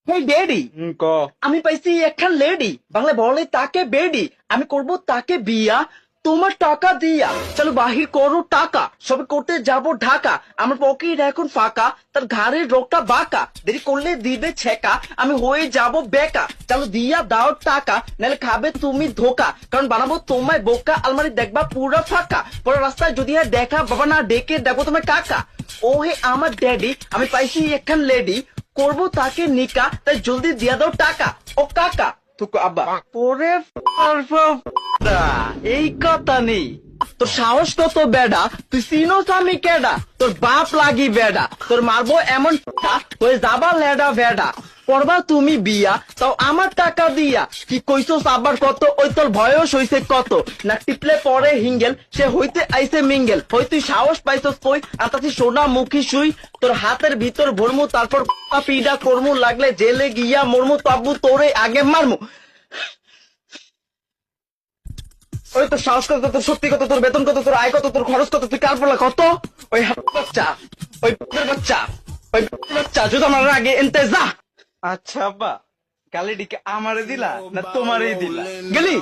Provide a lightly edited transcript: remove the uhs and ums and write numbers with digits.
হেই daddy, ক আমি পাইছি একখান লেডি, বাংলা বলে তাকে বেডি। আমি করব তাকে বিয়া তোমার টাকা দিয়া। চলো বাহির করো টাকা, সবে করতে যাব ঢাকা। আমার পকেট এখন ফাঁকা, তার ঘাড়ের রোগটা বাঁকা। দেরি করলে দিবে ছেকা, আমি হয়ে যাব বেকা। চলো দিয়া দাও টাকা, নাহলে খাবে তুমি ধোকা। কারণ বানাবো তোমায় বোকা, আলমারি দেখবা পুরো ফাঁকা। পরে রাস্তায় যদি আর দেখা বাবা না ডেকে দেখো তোমায় কাকা। ও হে আমার ড্যাডি, আমি পাইছি একখান লেডি, করবো তাকে নিকা, তাই জলদি দিয়া দাও টাকা। ও কাকা থুকু আব্বা ওরে এই কথা নেই। তোর সাহস কত বেডা, তুই চিনোস আমি কেডা? তোর বাপ লাগি বেডা, তোর মারবো এমন হয়ে যাবা লেডা ভেডা। করবা তুমি বিয়া, তাও আমার টাকা দিয়া। কি কইছস আবার কত? ওই তোর বয়স হইছে কত? না টিপলে পরে হিঙ্গেল, সে হইতে আইছে মিঙ্গেল। হই তুই সাহস পাইছস কই? আর তাছি সোনা মুখী শুই, তোর হাতের ভিতর ভরমু, তারপর পিডা করমু, লাগলে জেলে গিয়া মরমু, তাবু তোরে আগে মারমু। ওই তোর সাহস কত, তোর সত্যি কত, তোর বেতন কত, তোর আয় কত, তোর খরচ কত, তুই কার পড়লা কত? ওই বাচ্চা, ওই বাচ্চা, ওই বাচ্চা যদি আমার আগে এনতে যা। আচ্ছা আব্বা গালিটিকে আমারে দিলা না তোমারই দিলা? গেলি